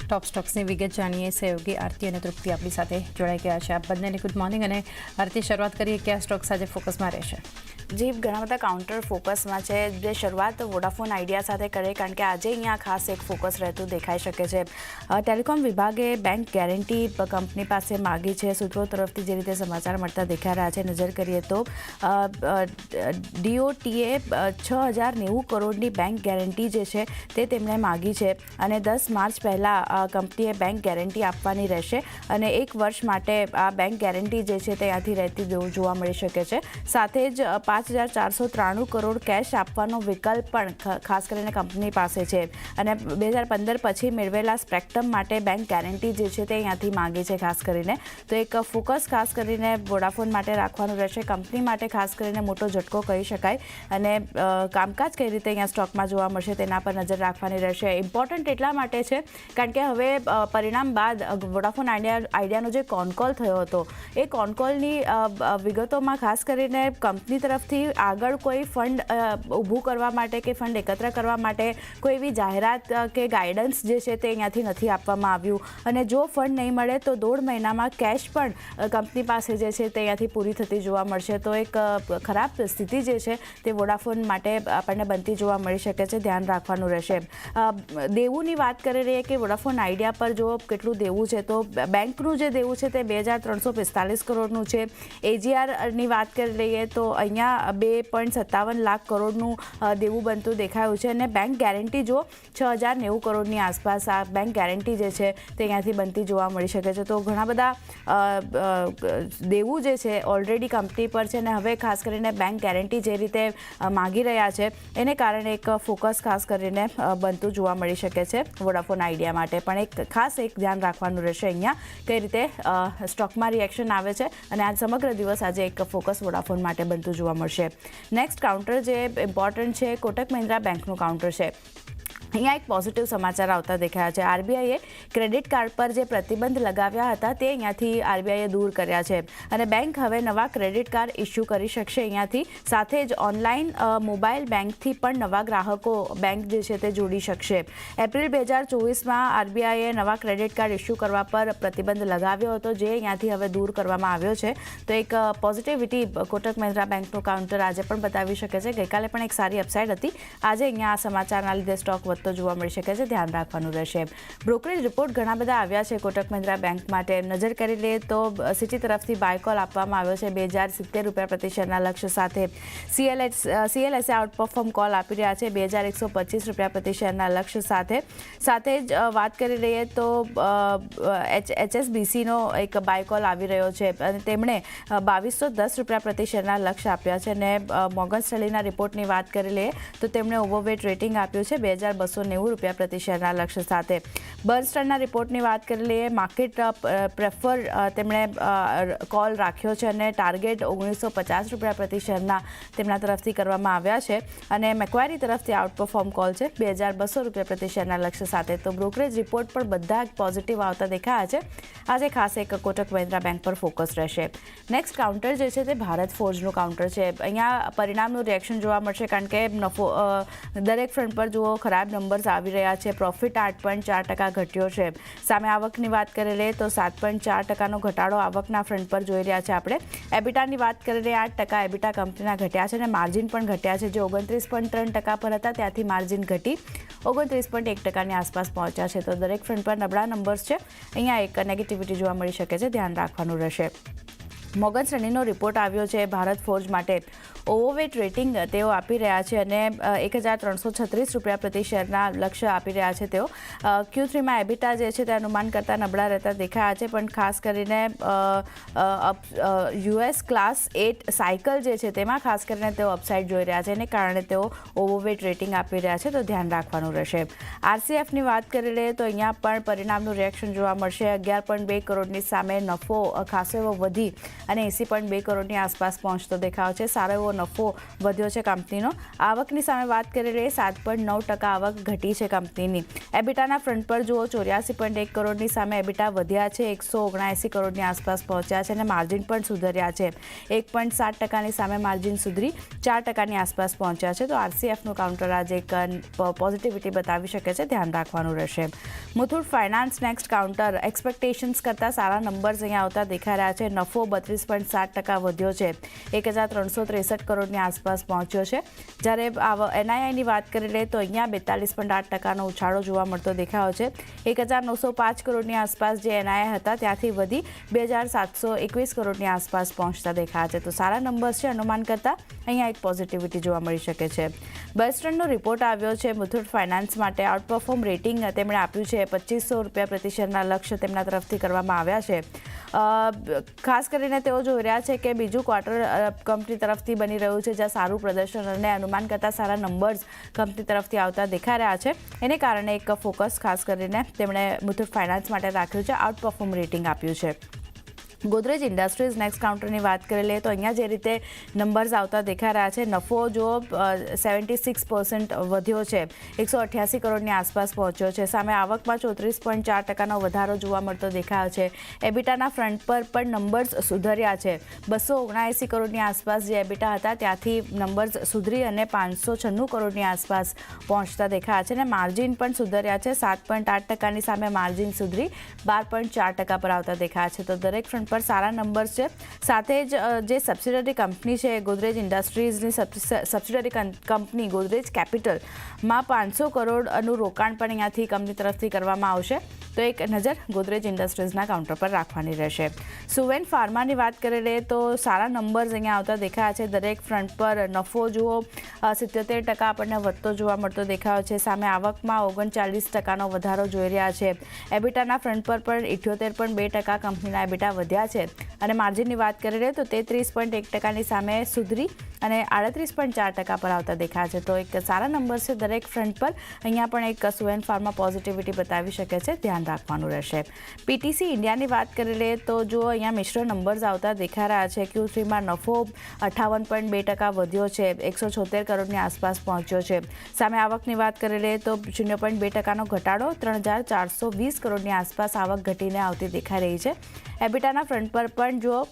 ટોપ સ્ટોક્સની વિગત જાણીએ. સહયોગી આરતી અને તૃપ્તિ આપણી સાથે જોડાઈ ગયા છે. આપ બંનેને ગુડ મોર્નિંગ. અને આરતી, શરૂઆત કરીએ કયા સ્ટોક્સ આજે ફોકસમાં રહેશે? જી, ઘણા બધા કાઉન્ટર ફોકસમાં છે. જે શરૂઆત વોડાફોન આઈડિયા સાથે કરે, કારણ કે આજે અહીંયા ખાસ એક ફોકસ રહેતું દેખાઈ શકે છે. ટેલિકોમ વિભાગે બેંક ગેરંટી કંપની પાસે માગી છે. સૂત્રો તરફથી જે રીતે સમાચાર મળતા દેખાઈ રહ્યા છે, નજર કરીએ તો DOTએ 6,090 કરોડની બેંક ગેરંટી જે છે તે તેમણે માગી છે અને 10 માર્ચ પહેલાં કંપનીએ બેંક ગેરંટી આપવાની રહેશે અને 1 વર્ષ માટે આ બેંક ગેરંટી જે છે તે ત્યાંથી રહેતી જોવા મળી શકે છે. સાથે જ 5,493 કરોડ કેશ આપવાનો વિકલ્પ પણ ખાસ કરીને કંપની પાસે છે અને 2015 પછી મેળવેલા સ્પેક્ટ્રમ માટે બેંક ગેરંટી જે છે તે અહીંયાથી માંગી છે ખાસ કરીને. તો એક ફોકસ ખાસ કરીને વોડાફોન માટે રાખવાનું રહેશે. કંપની માટે ખાસ કરીને મોટો ઝટકો કહી શકાય અને કામકાજ કઈ રીતે અહીંયા સ્ટોકમાં જોવા મળશે તેના પર નજર રાખવાની રહેશે. ઇમ્પોર્ટન્ટ એટલા માટે છે કારણ કે હવે પરિણામ બાદ વોડાફોન આઈડિયાનો જે કોલ થયો હતો એ કોલની વિગતોમાં ખાસ કરીને કંપની તરફથી આગળ કોઈ ફંડ ઊભું કરવા માટે કે ફંડ એકત્ર કરવા માટે કોઈ એવી જાહેરાત કે ગાઈડન્સ જે છે તે અહીંયાથી નથી આપવામાં આવ્યું અને જો ફંડ નહીં મળે તો 1.5 મહિનામાં કેશ પણ કંપની પાસે જે છે તે અહીંયાથી પૂરી થતી જોવા મળશે. તો એક ખરાબ સ્થિતિ જે છે તે વોડાફોન માટે આપણને બનતી જોવા મળી શકે છે. ધ્યાન રાખવાનું રહેશે. દેવુંની વાત કરી રહીએ કે વોડાફોન આઈડિયા પર જો કેટલું દેવું છે, તો બેંકનું જે દેવું છે તે 2,345 કરોડનું છે. AGRની વાત કરી લઈએ તો અહીંયા 2.57 લાખ કરોડનું દેવું બનતું દેખાયું છે અને બેંક ગેરંટી જો 6,090 કરોડની આસપાસ આ બેંક ગેરંટી જે છે તે અહીંયાથી બનતી જોવા મળી શકે છે. તો ઘણા બધા દેવું જે છે ઓલરેડી કંપની પર છે અને હવે ખાસ કરીને બેંક ગેરંટી જે રીતે માગી રહ્યા છે એને કારણે એક ફોકસ ખાસ કરીને બનતું જોવા મળી શકે છે વોડાફોન આઈડિયા માટે. પણ એક ધ્યાન રાખવાનું રહેશે અહીંયા કઈ રીતે સ્ટોકમાં રિએક્શન આવે છે અને આજ સમગ્ર દિવસ આજે એક ફોકસ વોડાફોન માટે બનતું જોવા મળશે. નેક્સ્ટ કાઉન્ટર જે ઇમ્પોર્ટન્ટ છે કોટક મહિન્દ્રા બેંકનું કાઉન્ટર છે. અહીંયા એક પોઝિટિવ સમાચાર આવતા દેખાયા છે. આરબીઆઈએ ક્રેડિટ કાર્ડ પર જે પ્રતિબંધ લગાવ્યા હતા તે અહીંયાથી આરબીઆઈએ દૂર કર્યા છે અને બેંક હવે નવા ક્રેડિટ કાર્ડ ઇસ્યુ કરી શકશે અહીંયાથી. સાથે જ ઓનલાઈન મોબાઈલ બેંકથી પણ નવા ગ્રાહકો બેંક જે છે તે જોડી શકશે. એપ્રિલ 2024માં આરબીઆઈએ નવા ક્રેડિટ કાર્ડ ઇસ્યુ કરવા પર પ્રતિબંધ લગાવ્યો હતો જે અહીંયાથી હવે દૂર કરવામાં આવ્યો છે. તો એક પોઝિટિવિટી કોટક મહિન્દ્રા બેંકનું કાઉન્ટર આજે પણ બતાવી શકે છે. ગઈકાલે પણ એક સારી અપસાઇડ હતી. આજે અહીંયા આ સમાચારના લીધે સ્ટોક વધતો જોવા મળી શકે છે. ધ્યાન રાખવાનું રહેશે. બ્રોકરેજ રિપોર્ટ ઘણા બધા આવ્યા છે કોટક મહિન્દ્રા બેંક માટે. નજર કરી લઈએ તો સિટી તરફથી બાય કોલ આપવામાં આવ્યો છે 2,070 રૂપિયા પ્રતિ શેરના લક્ષ્ય સાથે. CLSA આઉટપરફોર્મ કોલ આપી રહ્યા છે 2,125 રૂપિયા પ્રતિ શેરના લક્ષ્ય સાથે. સાથે જ વાત કરી લઈએ તો HSBCનો એક બાય કોલ આવી રહ્યો છે અને તેમણે 2,210 રૂપિયા પ્રતિ શેરના લક્ષ્ય આપ્યા છે અને મોર્ગન સ્ટેનલીના રિપોર્ટની વાત કરી લઈએ તો તેમણે ઓવરવેટ રેટિંગ આપ્યું છે 2,290 રૂપિયા પ્રતિ શેરના લક્ષ્ય સાથે. બર્ન્સટર્નના રિપોર્ટની વાત કરી લઈએ. માર્કેટ પ્રેફર તેમણે કોલ રાખ્યો છે અને ટાર્ગેટ 1,950 રૂપિયા પ્રતિ શેરના તેમના તરફથી કરવામાં આવ્યા છે અને મેક્વારી તરફથી આઉટપરફોર્મ કોલ છે 2,200 રૂપિયા પ્રતિ શેરના લક્ષ્ય સાથે. તો બ્રોકરેજ રિપોર્ટ પણ બધા પોઝિટિવ આવતા દેખાયા છે. આજે ખાસ એક કોટક મહિન્દ્રા બેંક પર ફોકસ રહેશે. નેક્સ્ટ કાઉન્ટર જે છે તે ભારત ફોર્જનું કાઉન્ટર છે. અહીંયા પરિણામનું રિએક્શન જોવા મળશે કારણ કે નફો દરેક ફ્રન્ટ પર જુઓ ખરાબ નંબર્સ આવી રહ્યા છે. પ્રોફિટ 8.4% ઘટ્યો છે. સામે આવકની વાત કરી લઈએ તો 7.4%નો ઘટાડો આવકના ફ્રન્ટ પર જોઈ રહ્યા છે આપણે. એબિટાની વાત કરી લઈએ 8% એબિટા કંપનીના ઘટ્યા છે અને માર્જિન પણ ઘટ્યા છે. જે 29.3% પર હતા ત્યાંથી માર્જિન ઘટી 29.1%ની આસપાસ પહોંચ્યા છે. તો દરેક ફ્રન્ટ પર નબળા નંબર્સ છે. અહીંયા એક નેગેટિવિટી જોવા મળી શકે છે. ધ્યાન રાખવાનું રહેશે. મોર્ગન સ્ટેનલીનો રિપોર્ટ આવ્યો છે ભારત ફોર્જ માટે. ઓવરવેટ રેટિંગ તેઓ આપી રહ્યા છે અને 1,336 રૂપિયા પ્રતિ શેરના લક્ષ્ય આપી રહ્યા છે તેઓ. Q3માં એબિટા જે છે તે અનુમાન કરતાં નબળા રહેતા દેખાયા છે પણ ખાસ કરીને US ક્લાસ 8 સાયકલ જે છે તેમાં ખાસ કરીને તેઓ અપસાઇડ જોઈ રહ્યા છે એને કારણે તેઓ ઓવરવેટ રેટિંગ આપી રહ્યા છે. તો ધ્યાન રાખવાનું રહેશે. RCFની વાત કરી લઈએ તો અહીંયા પણ પરિણામનું રિએક્શન જોવા મળશે. 11.2 કરોડની સામે નફો ખાસો એવો વધી અને 80.2 કરોડની આસપાસ પહોંચતો દેખાયો છે. સારો એવો નફો વધ્યો છે કંપનીનો. આવકની સામે વાત કરી લઈએ 7.9% આવક ઘટી છે કંપનીની. એબિટાના ફ્રન્ટ પર જુઓ 84.1 કરોડની સામે એબિટા વધ્યા છે, 179 કરોડની આસપાસ પહોંચ્યા છે અને માર્જિન પણ સુધર્યા છે. 1.7%ની સામે માર્જિન સુધરી 4%ની આસપાસ પહોંચ્યા છે. તો આરસીએફનું કાઉન્ટર આજે એક પોઝિટિવિટી બતાવી શકે છે, ધ્યાન રાખવાનું રહેશે. Muthoot finance next counter expectations કરતાં સારા નંબર્સ અહીંયા આવતા દેખાઈ રહ્યા છે. નફો 32.7% વધ્યો છે, 1363 કરોડની આસપાસ પહોંચ્યો છે. જ્યારે એનઆઈઆઈની વાત કરી લઈએ તો અહીંયા 42.8%નો ઉછાળો જોવા મળતો દેખાયો છે. 1905 કરોડની આસપાસ જે એનઆઈઆઈ હતા ત્યાંથી વધી 2721 કરોડની આસપાસ પહોંચતા દેખાયા છે. તો સારા નંબર્સ છે, અનુમાન કરતાં અહીંયા એક પોઝિટિવિટી જોવા મળી શકે છે. બેસ્ટર્નનો રિપોર્ટ આવ્યો છે મુથુટ ફાઇનાન્સ માટે. આઉટપરફોર્મ રેટિંગ તેમણે આપ્યું છે. 2500 રૂપિયા પ્રતિ શેરના લક્ષ્ય તેમના તરફથી કરવામાં આવ્યા છે. ખાસ કરીને તેઓ જોઈ રહ્યા છે કે બીજું ક્વાર્ટર કંપની તરફથી બની રહ્યું છે, જ્યાં સારું પ્રદર્શન અને અનુમાન કરતાં સારા નંબર્સ કંપની તરફથી આવતા દેખાઈ રહ્યા છે. એને કારણે એક ફોકસ ખાસ કરીને તેમણે મુથુટ ફાઇનાન્સ માટે રાખ્યું છે, આઉટપરફોર્મ રેટિંગ આપ્યું છે. ગોદરેજ ઇન્ડસ્ટ્રીઝ નેક્સ્ટ કાઉન્ટરની વાત કરી લઈએ તો અહીંયા જે રીતે નંબર્સ આવતા દેખાઈ રહ્યા છે, નફો જો 76% વધ્યો છે, 188 કરોડની આસપાસ પહોંચ્યો છે. સામે આવકમાં 34.4%નો વધારો જોવા મળતો દેખાયો છે. એબિટાના ફ્રન્ટ પર પણ નંબર્સ સુધર્યા છે. 279 કરોડની આસપાસ જે એબિટા હતા ત્યાંથી નંબર્સ સુધરી અને 596 કરોડની આસપાસ પહોંચતા દેખાયા છે. અને માર્જિન પણ સુધર્યા છે. 7.8%ની સામે માર્જિન સુધરી 12.4% પર આવતા દેખાયા છે. તો દરેક ફ્રન્ટ પર સારા નંબર્સ છે. સાથે જ જે સબસિડરી કંપની છે ગોદરેજ ઇન્ડસ્ટ્રીઝની સબસિડરી કંપની ગોદરેજ કેપિટલમાં 500 કરોડનું રોકાણ પણ અહીંયાથી કંપની તરફથી કરવામાં આવશે. તો એક નજર ગોદરેજ ઇન્ડસ્ટ્રીઝના કાઉન્ટર પર રાખવાની રહેશે. સુવેન ફાર્માની વાત કરી લઈએ તો સારા નંબર્સ અહીંયા આવતા દેખાયા છે. દરેક ફ્રન્ટ પર નફો જુઓ 77% આપણને વધતો જોવા મળતો દેખાયો છે. સામે આવકમાં 39%નો વધારો જોઈ રહ્યા છે. એબિટાના ફ્રન્ટ પર પણ 78.2% કંપનીના એબિટા વધ્યા છે. અને માર્જિનની વાત કરી લઈએ તો તે 30.1%ની સામે સુધરી અને 38.4% પર આવતા દેખાય છે. તો એક સારા નંબર છે દરેક ફ્રન્ટ પર. અહીંયા પણ એક સુવેન ફાર્મા પોઝિટિવિટી બતાવી શકે છે, ધ્યાન રાખવાનું રહેશે. પીટીસી ઇન્ડિયાની વાત કરી લઈએ તો જો અહીંયા મિશ્ર નંબર્સ આવતા દેખાઈ રહ્યા છે. Q3માં નફો 58.2% વધ્યો છે, 176 કરોડની આસપાસ પહોંચ્યો છે. સામે આવકની વાત કરી લઈએ તો 0.2%નો ઘટાડો, 3420 કરોડની આસપાસ આવક ઘટીને આવતી દેખાઈ રહી છે. એબિટાના ફ્રન્ટ પર પણ જો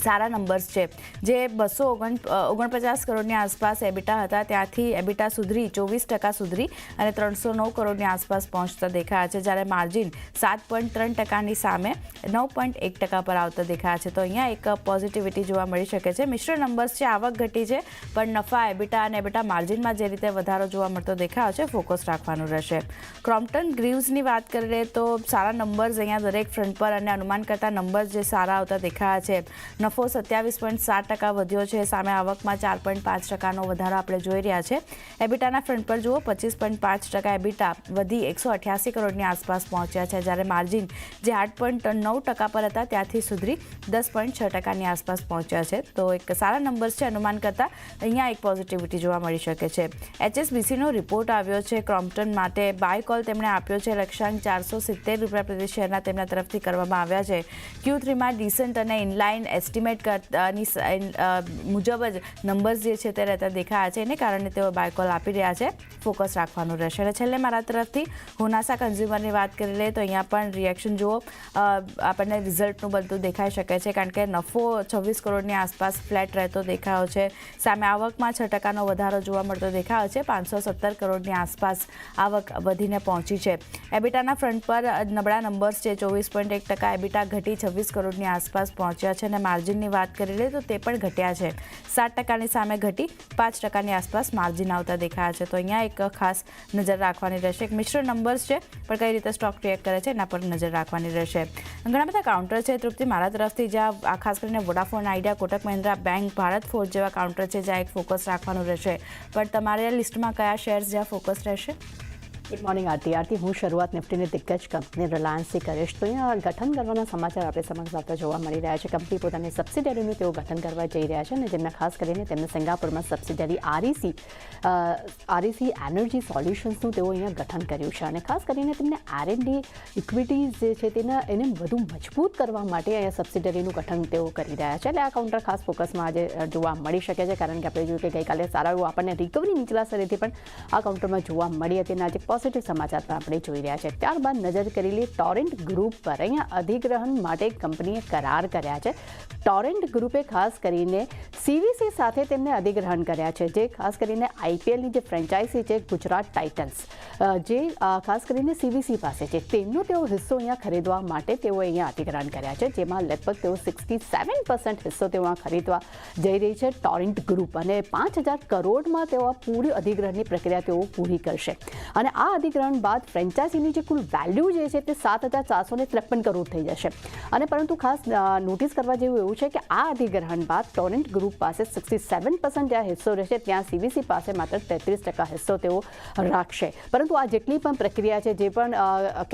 સારા નંબર્સ છે, જે 249 કરોડની આસપાસ એબિટા હતા ત્યાંથી એબિટા સુધરી 24% સુધરી અને 309 કરોડની આસપાસ પહોંચતા દેખાયા છે. જ્યારે માર્જિન 7.3%ની સામે 9.1% પર આવતા દેખાયા છે. તો અહીંયા એક પોઝિટિવિટી જોવા મળી શકે છે. મિશ્ર નંબર્સ છે, આવક ઘટી છે, પણ નફા એબિટા અને એબિટા માર્જિનમાં જે રીતે વધારો જોવા મળતો દેખાયો છે, ફોકસ રાખવાનું રહેશે. ક્રોમ્પ્ટન ગ્રીવ્સની વાત કરી લઈએ તો સારા નંબર્સ અહીંયા દરેક ફ્રન્ટ પર અને અનુમાન કરતા નંબર્સ જે સારા આવતા દેખાયા છે. નફો 27.7% વધ્યો છે. સામે આવકમાં 4.5%નો વધારો આપણે જોઈ રહ્યા છે. એબિટાના ફ્રન્ટ પર જુઓ 25.5% એબિટા વધી 188 કરોડની આસપાસ પહોંચ્યા છે. જ્યારે માર્જિન જે 8.9% પર હતા ત્યાંથી સુધરી 10.6%ની આસપાસ પહોંચ્યા છે. તો એક સારા નંબર્સ છે, અનુમાન કરતાં અહીંયા એક પોઝિટિવિટી જોવા મળી શકે છે. HSBCનો રિપોર્ટ આવ્યો છે ક્રોમ્પ્ટન માટે. બાય કોલ તેમણે આપ્યો છે. લક્ષ્યાંક 470 રૂપિયા પ્રતિ શેરના તેમના તરફથી કરવામાં આવ્યા છે. Q3માં ડિસન્ટ અને ઇનલાઇન એસ્ટિમેટ મુજબ જ નંબર્સ જે છે તે રહેતા દેખાયા છે. એને કારણે તેઓ બાયકોલ આપી રહ્યા છે, ફોકસ રાખવાનું રહેશે. અને છેલ્લે મારા તરફથી હોનાસા કન્ઝ્યુમરની વાત કરી લઈએ તો અહીંયા પણ રિએક્શન જુઓ આપણને રિઝલ્ટનું બધું દેખાઈ શકે છે, કારણ કે નફો 26 કરોડની આસપાસ ફ્લેટ રહેતો દેખાયો છે. સામે આવકમાં 6%નો વધારો જોવા મળતો દેખાયો છે. 517 કરોડની આસપાસ આવક વધીને પહોંચી છે. એબિટાના ફ્રન્ટ પર નબળા નંબર્સ છે, 24.1% એબિટા ઘટી 26 કરોડની આસપાસ પહોંચ્યા છે. અને માર્જિનની વાત કરી લઈએ તો તે પણ ઘટ્યા છે. 7%ની સામે ઘટી 5%ની આસપાસ માર્જિન આવતા દેખાયા છે. તો અહીંયા એક ખાસ નજર રાખવાની રહેશે. એક મિશ્ર નંબર્સ છે, પણ કઈ રીતે સ્ટોક રિએક્ટ કરે છે એના પર નજર રાખવાની રહેશે. ઘણા બધા કાઉન્ટર છે તૃપ્તિ મારા તરફથી, જ્યાં ખાસ કરીને Vodafone idea, Kotak Mahindra bank, Bharat forge જેવા કાઉન્ટર છે જ્યાં એક ફોકસ રાખવાનું રહેશે. પણ તમારે લિસ્ટમાં કયા શેર્સ જ્યાં ફોકસ રહેશે? ગુડ મોર્નિંગ આરતી. હું શરૂઆત નિફ્ટીની દિગ્ગજ કંપની રિલાયન્સથી કરીશ. તો અહીંયા ગઠન કરવાના સમાચાર આપણે સમક્ષ આવતા જોવા મળી રહ્યા છે. કંપની પોતાની સબસિડરીનું તેઓ ગઠન કરવા જઈ રહ્યા છે અને જેમના ખાસ કરીને તેમને સિંગાપુરમાં સબસિડરી આરઈસી એનર્જી સોલ્યુશન્સનું તેઓ અહીંયા ગઠન કર્યું છે અને ખાસ કરીને તેમને R&D ઇક્વિટીઝ જે છે એને વધુ મજબૂત કરવા માટે અહીંયા સબસિડરીનું ગઠન તેઓ કરી રહ્યા છે. એટલે આ કાઉન્ટર ખાસ ફોકસમાં આજે જોવા મળી શકે છે, કારણ કે આપણે જોયું કે ગઈકાલે સારા એવું આપણને રિકવરી નીચલા સ્તરેથી પણ આ કાઉન્ટરમાં જોવા મળી હતી અને આજે પોઝિટિવ સમાચાર પણ આપણે જોઈ રહ્યા છે. ત્યારબાદ નજર કરી લઈએ ટોરેન્ટ ગ્રુપ પર. અહીંયા અધિગ્રહણ માટે કંપનીએ કરાર કર્યા છે. ટોરેન્ટ ગ્રુપે ખાસ કરીને CVC સાથે તેમને અધિગ્રહણ કર્યા છે, જે ખાસ કરીને IPLની જે ફ્રેન્ચાઇઝી છે ગુજરાત ટાઇટન્સ, જે ખાસ કરીને CVC પાસે છે, તેમનો તેઓ હિસ્સો અહીંયા ખરીદવા માટે તેઓ અહીંયા અધિગ્રહણ કર્યા છે, જેમાં લગભગ તેઓ 67% હિસ્સો તેઓ ખરીદવા જઈ રહી છે ટોરેન્ટ ગ્રુપ અને 5,000 કરોડમાં તેઓ પૂરી અધિગ્રહણની પ્રક્રિયા તેઓ પૂરી કરશે. અને આ અધિગ્રહણ બાદ ફ્રેન્ચાઇઝીની જે કુલ વેલ્યુ જે છે તે 7,453 કરોડ થઈ જશે. અને પરંતુ ખાસ નોટિસ કરવા જેવું એવું છે કે આ અધિગ્રહણ બાદ ટોરેન્ટ ગ્રુપ પાસે 67% જ્યાં હિસ્સો રહેશે, ત્યાં CVC પાસે માત્ર 33% હિસ્સો તેઓ રાખશે. પરંતુ આ જેટલી પણ પ્રક્રિયા છે, જે પણ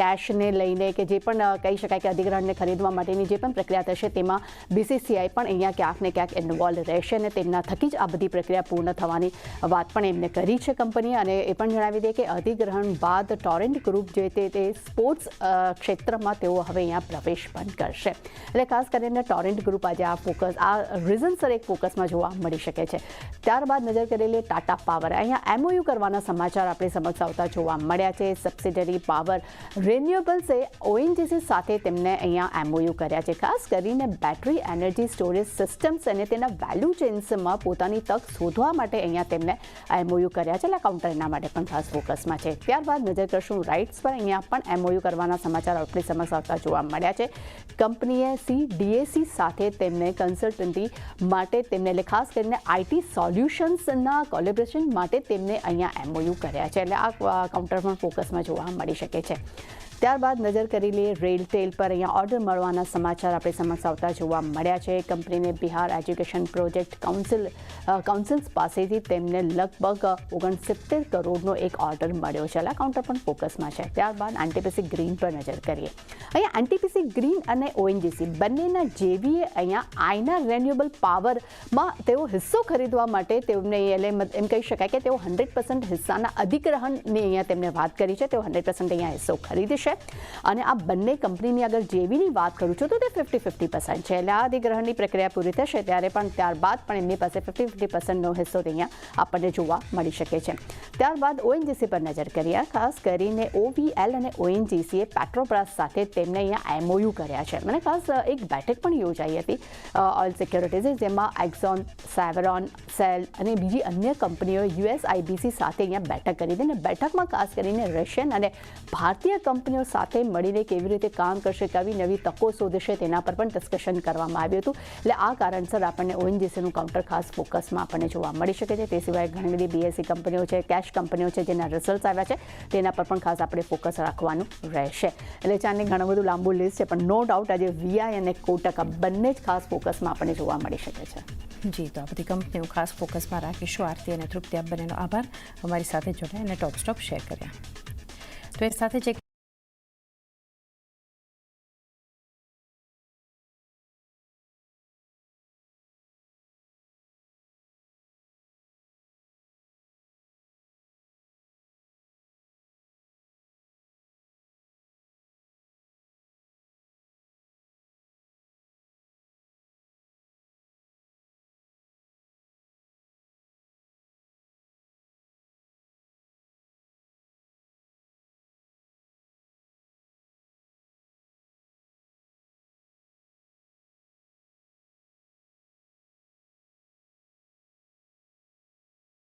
કેશને લઈને કે જે પણ કહી શકાય કે અધિગ્રહણને ખરીદવા માટેની જે પણ પ્રક્રિયા થશે, તેમાં BCCI પણ અહીંયા ક્યાંક ને ક્યાંક ઇન્વોલ્વ રહેશે અને તેમના થકી જ આ બધી પ્રક્રિયા પૂર્ણ થવાની વાત પણ એમને કરી છે કંપનીએ. અને એ પણ જણાવી દે કે અધિગ્રહણ બાદ ટોરેન્ટ ગ્રુપ જે તે સ્પોર્ટ્સ ક્ષેત્રમાં તેઓ હવે અહીંયા પ્રવેશ પણ કરશે. એટલે ખાસ કરીને ટોરેન્ટ ગ્રુપ આજે આ રીઝન્સર એક ફોકસમાં જોવા મળી શકે છે. ત્યારબાદ નજર કરી લઈએ ટાટા પાવર. અહીંયા MOU કરવાના સમાચાર આપણે સમક્ષ આવતા જોવા મળ્યા છે. સબસિડરી પાવર રિન્યુએબલ્સે ONGC સાથે તેમને અહીંયા MOU કર્યા છે. ખાસ કરીને બેટરી એનર્જી સ્ટોરેજ સિસ્ટમ્સ અને તેના વેલ્યુ ચેન્સમાં પોતાની તક શોધવા માટે અહીંયા તેમને MOU કર્યા છે. એટલે કાઉન્ટર એના માટે પણ ખાસ ફોકસમાં છે. ત્યારબાદ નજર કરશું રાઇટ્સ પર. અહીંયા પણ MOU કરવાના સમાચાર આપણી સમક્ષ આવતા જોવા મળ્યા છે. કંપનીએ CDAC સાથે તેમને કન્સલ્ટન્સી માટે તેમને ખાસ કરીને IT સોલ્યુશન્સના કોલેબોરેશન માટે તેમને અહીંયા MOU કર્યા છે. એટલે આ કાઉન્ટર પણ ફોકસમાં જોવા મળી શકે છે. ત્યારબાદ નજર કરી લઈએ રેલટેલ પર. અહીંયા ઓર્ડર મળવાના સમાચાર આપણે સમક્ષ આવતા જોવા મળ્યા છે. કંપનીને બિહાર એજ્યુકેશન પ્રોજેક્ટ કાઉન્સિલ્સ પાસેથી તેમને લગભગ 69 કરોડનો એક ઓર્ડર મળ્યો છે. એટલે કાઉન્ટર પણ ફોકસમાં છે. ત્યારબાદ NTPC ગ્રીન પર નજર કરીએ. અહીંયા NTPC ગ્રીન અને ONGC બંનેના JVએ અહીંયા આઈના રિન્યુએબલ પાવરમાં તેઓ હિસ્સો ખરીદવા માટે તેમને એમ કહી શકાય કે તેઓ 100% હિસ્સાના અધિગ્રહણની અહીંયા તેમને વાત કરી છે. તેઓ 100% અહીંયા હિસ્સો ખરીદશે. અને આ બંને કંપનીની અગર JVની વાત કરું છું તો તે 50-50% છે. એટલે આ અધિગ્રહણની પ્રક્રિયા પૂરી થશે ત્યારે પણ ત્યારબાદ પણ એમની પાસે 50-50%નો હિસ્સો અહીંયા આપણને જોવા મળી શકે છે. ત્યારબાદ ONGC પર નજર કરીએ. ખાસ કરીને OVL અને ONGCએ પેટ્રોબ્રાસ સાથે તેમને અહીંયા MOU કર્યા છે. મને ખાસ એક બેઠક પણ યોજાઈ હતી ઓઇલ સિક્યોરિટીઝ, જેમાં એક્ઝોન, સેવરોન, સેલ અને બીજી અન્ય કંપનીઓ USIBC સાથે અહીંયા બેઠક કરી હતી. અને બેઠકમાં ખાસ કરીને રશિયન અને ભારતીય કંપનીઓ સાથે મળીને કેવી રીતે કામ કરશે, કેવી નવી તકો શોધશે, તેના પર પણ ડિસ્કશન કરવામાં આવ્યું હતું. એટલે આ કારણસર આપણને ONGCનું કાઉન્ટર ખાસ ફોકસમાં આપણને જોવા મળી શકે છે. તે સિવાય ઘણી બધી BSE કંપનીઓ છે, કેશ કંપનીઓ છે, જેના રિઝલ્ટ આવ્યા છે, તેના પર પણ ખાસ આપણે ફોકસ રાખવાનું રહેશે. એટલે ચાને ઘણું બધું લાંબુ લિસ્ટ છે, પણ નો ડાઉટ આજે VI અને કોટક આ બંને જ ખાસ ફોકસમાં આપણને જોવા મળી શકે છે. જી, તો આ બધી કંપનીઓ ખાસ ફોકસમાં રાખીશું. આરતી અને તૃપ્તિ, આપ બંનેનો આભાર અમારી સાથે જોડાયા અને ટોપ સ્ટોક શેર કર્યા. તો એ સાથે જ એક